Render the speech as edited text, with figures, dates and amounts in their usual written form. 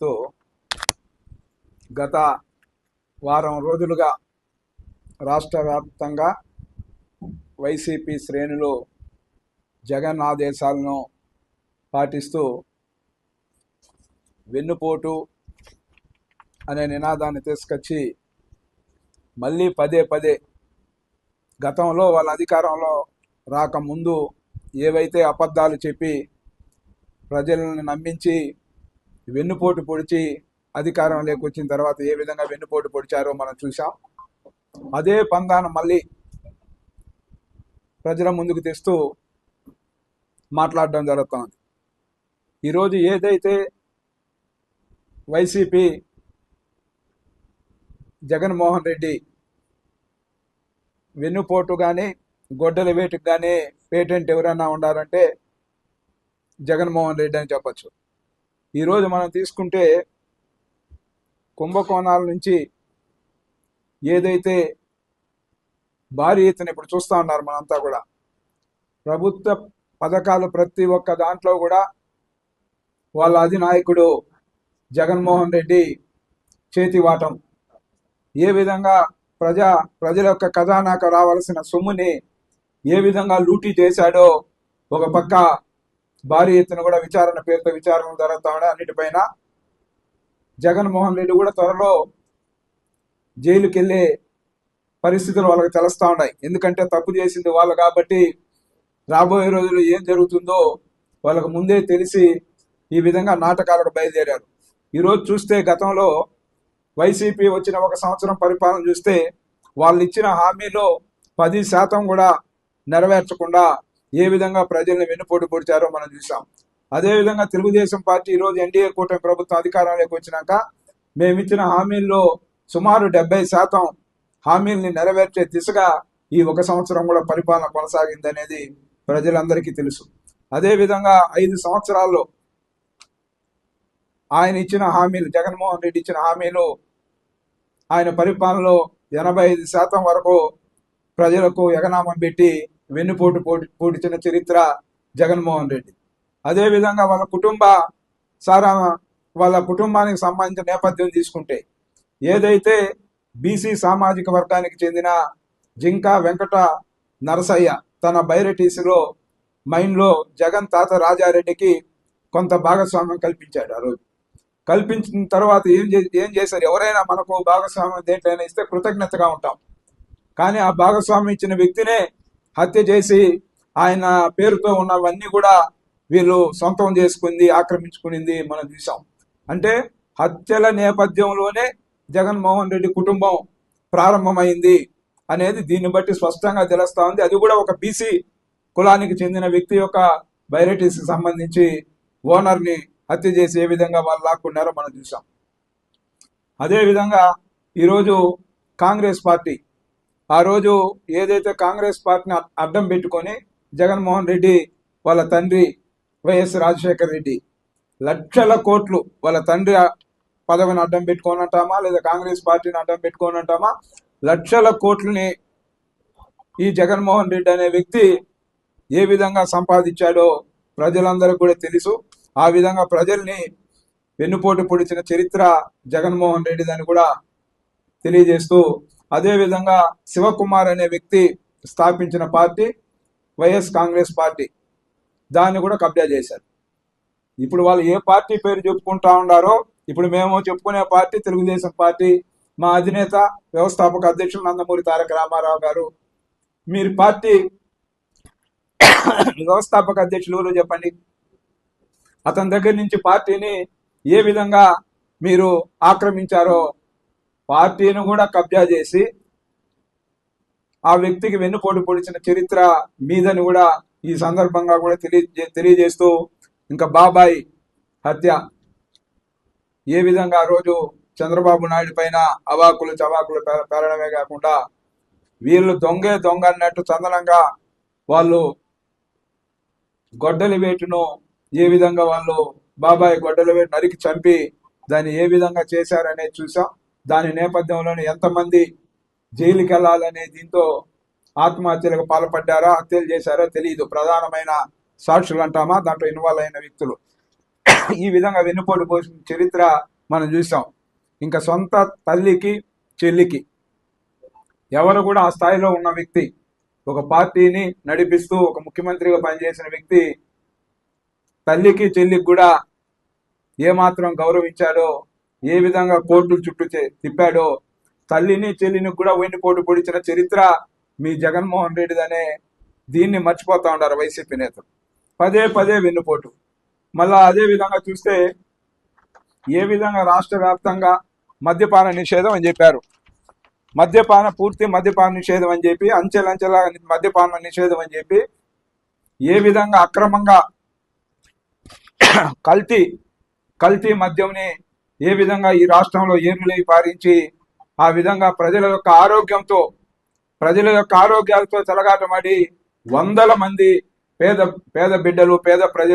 చెప్తూ గత వారం రోజులుగా రాష్ట్ర వ్యాప్తంగా వైసీపీ శ్రేణులు జగన్ ఆదేశాలను పాటిస్తూ వెన్నుపోటు అనే నినాదాన్ని తీసుకొచ్చి మళ్ళీ పదే పదే గతంలో వాళ్ళ అధికారంలో రాకముందు ఏవైతే అబద్ధాలు చెప్పి ప్రజలను నమ్మించి వెన్నుపోటు పొడిచి అధికారంలోకి వచ్చిన తర్వాత ఏ విధంగా వెన్నుపోటు పొడిచారో మనం చూసాం. అదే పందాను మళ్ళీ ప్రజల ముందుకు తెస్తూ మాట్లాడడం జరుగుతుంది. ఈరోజు ఏదైతే వైసీపీ జగన్మోహన్ రెడ్డి వెన్నుపోటు కానీ గొడ్డల వేటుకు కానీ పేటెంట్ ఎవరైనా ఉండాలంటే జగన్మోహన్ రెడ్డి అని చెప్పచ్చు. ఈరోజు మనం తీసుకుంటే కుంభకోణాల నుంచి ఏదైతే భారీ ఎత్తున ఇప్పుడు చూస్తూ ఉన్నారు మనంతా కూడా, ప్రభుత్వ పథకాలు ప్రతి ఒక్క దాంట్లో కూడా వాళ్ళ అధినాయకుడు జగన్మోహన్ రెడ్డి చేతివాటం, ఏ విధంగా ప్రజల యొక్క ఖజానాకు రావాల్సిన సొమ్ముని ఏ విధంగా లూటీ చేశాడో ఒక పక్క భారీ ఎత్తున కూడా విచారణ పేరుతో విచారణ జరుగుతూ ఉన్నాయి. అన్నిటిపైన జగన్మోహన్ రెడ్డి కూడా త్వరలో జైలుకి వెళ్ళే పరిస్థితులు వాళ్ళకి తెలుస్తూ ఉన్నాయి. ఎందుకంటే తప్పు చేసింది వాళ్ళు కాబట్టి రాబోయే రోజుల్లో ఏం జరుగుతుందో వాళ్ళకు ముందే తెలిసి ఈ విధంగా నాటకాలకు బయలుదేరారు. ఈరోజు చూస్తే గతంలో వైసీపీ వచ్చిన 1 సంవత్సరం పరిపాలన చూస్తే వాళ్ళు ఇచ్చిన హామీలో 10% కూడా నెరవేర్చకుండా ఏ విధంగా ప్రజల్ని వెన్నుపోటు పొడిచారో మనం చూసాం. అదేవిధంగా తెలుగుదేశం పార్టీ ఈరోజు ఎన్డీఏ కూటమి ప్రభుత్వం అధికారంలోకి వచ్చినాక మేమిచ్చిన హామీల్లో సుమారు 70% హామీల్ని నెరవేర్చే దిశగా ఈ 1 సంవత్సరం కూడా పరిపాలన కొనసాగింది అనేది ప్రజలందరికీ తెలుసు. అదేవిధంగా 5 సంవత్సరాల్లో ఆయన ఇచ్చిన హామీలు, జగన్మోహన్ రెడ్డి ఇచ్చిన హామీలు, ఆయన పరిపాలనలో 85% వరకు ప్రజలకు ఎగనామం పెట్టి వెన్నుపోటు పొడిచిన చరిత్ర జగన్మోహన్ రెడ్డి. అదేవిధంగా వాళ్ళ కుటుంబానికి సంబంధించిన నేపథ్యం తీసుకుంటే ఏదైతే బీసీ సామాజిక వర్గానికి చెందిన జింకా వెంకట నరసయ్య తన బైరటీసీలో మైన్లో జగన్ తాత రాజారెడ్డికి కొంత భాగస్వామ్యం కల్పించాడు. ఆ రోజు కల్పించిన తర్వాత ఏం చేశారు? ఎవరైనా మనకు భాగస్వామ్యం దేంట్లైనా ఇస్తే కృతజ్ఞతగా ఉంటాం, కానీ ఆ భాగస్వామ్యం ఇచ్చిన వ్యక్తినే హత్య చేసి ఆయన పేరుతో ఉన్నవన్నీ కూడా వీళ్ళు సొంతం చేసుకుంది, ఆక్రమించుకునింది మనం చూసాం. అంటే హత్యల నేపథ్యంలోనే జగన్మోహన్ రెడ్డి కుటుంబం ప్రారంభమైంది అనేది దీన్ని బట్టి స్పష్టంగా తెలుస్తా ఉంది. అది కూడా ఒక బీసీ కులానికి చెందిన వ్యక్తి యొక్క బైరటీస్కి సంబంధించి ఓనర్ని హత్య చేసి ఏ విధంగా వాళ్ళు లాక్కున్నారో మనం చూసాం. అదేవిధంగా ఈరోజు కాంగ్రెస్ పార్టీ, ఆ రోజు ఏదైతే కాంగ్రెస్ పార్టీని అడ్డం పెట్టుకొని జగన్మోహన్ రెడ్డి వాళ్ళ తండ్రి వైఎస్ రాజశేఖర రెడ్డి లక్షల కోట్లు వాళ్ళ తండ్రి పదవిని అడ్డం పెట్టుకొని అంటామా, లేదా కాంగ్రెస్ పార్టీని అడ్డం పెట్టుకొని అంటామా, లక్షల కోట్లని ఈ జగన్మోహన్ రెడ్డి అనే వ్యక్తి ఏ విధంగా సంపాదించాడో ప్రజలందరికీ కూడా తెలుసు. ఆ విధంగా ప్రజల్ని వెన్నుపోటు పొడిచిన చరిత్ర జగన్మోహన్ రెడ్డిదని కూడా తెలియజేస్తూ, అదేవిధంగా శివకుమార్ అనే వ్యక్తి స్థాపించిన పార్టీ వైఎస్ కాంగ్రెస్ పార్టీ, దాన్ని కూడా కబ్జా చేశారు. ఇప్పుడు వాళ్ళు ఏ పార్టీ పేరు చెప్పుకుంటా ఉన్నారో, ఇప్పుడు మేము చెప్పుకునే పార్టీ తెలుగుదేశం పార్టీ. మా అధినేత వ్యవస్థాపక అధ్యక్షులు నందమూరి తారక రామారావు గారు. మీరు పార్టీ వ్యవస్థాపక అధ్యక్షులు ఎవరు చెప్పండి? అతని దగ్గర నుంచి పార్టీని ఏ విధంగా మీరు ఆక్రమించారో, పార్టీని కూడా కబ్జా చేసి ఆ వ్యక్తికి వెన్నుపోటు పొడిచిన చరిత్ర మీదని కూడా ఈ సందర్భంగా కూడా తెలియజేస్తూ, ఇంకా బాబాయ్ హత్య ఏ విధంగా ఆ రోజు చంద్రబాబు నాయుడు పైన అవాకులు చవాకులు పేరడమే కాకుండా వీళ్ళు దొంగ అన్నట్టు చందనంగా వాళ్ళు గొడ్డలి వేటును ఏ విధంగా వాళ్ళు బాబాయ్ గొడ్డలి వేటు నరికి చంపి దాన్ని ఏ విధంగా చేశారనేది చూసాం. దాని నేపథ్యంలోనే ఎంతమంది జైలుకి వెళ్ళాలనే దీంతో ఆత్మహత్యలకు పాల్పడ్డారా, హత్యలు చేశారో తెలియదు. ప్రధానమైన సాక్షులు అంటామా, దాంట్లో ఇన్వాల్వ్ అయిన వ్యక్తులు. ఈ విధంగా వెన్నుపోటు పోసిన చరిత్ర మనం చూసాం. ఇంకా సొంత తల్లికి చెల్లికి ఎవరు కూడా ఆ స్థాయిలో ఉన్న వ్యక్తి, ఒక పార్టీని నడిపిస్తూ ఒక ముఖ్యమంత్రిగా పనిచేసిన వ్యక్తి తల్లికి చెల్లికి కూడా ఏమాత్రం గౌరవించాడో, ఏ విధంగా కోర్టుల చుట్టూ తిప్పాడో, తల్లిని చెల్లిని కూడా వెన్నుపోటు పొడిచిన చరిత్ర మీ జగన్మోహన్ రెడ్డిదనే దీన్ని మర్చిపోతా ఉన్నారు వైసీపీ నేతలు. పదే పదే వెన్నుపోటు. మళ్ళా అదే విధంగా చూస్తే ఏ విధంగా రాష్ట్ర వ్యాప్తంగా మద్యపాన నిషేధం అని చెప్పారు. పూర్తి మద్యపాన నిషేధం అని చెప్పి, అంచెలంచెల మద్యపాన నిషేధం అని చెప్పి, ఏ విధంగా అక్రమంగా కల్తీ మద్యంని ఏ విధంగా ఈ రాష్ట్రంలో ఏరులై పారించి ఆ విధంగా ప్రజల యొక్క ఆరోగ్యాలతో చెలగాటమాడి వందల మంది పేద బిడ్డలు, పేద ప్రజలు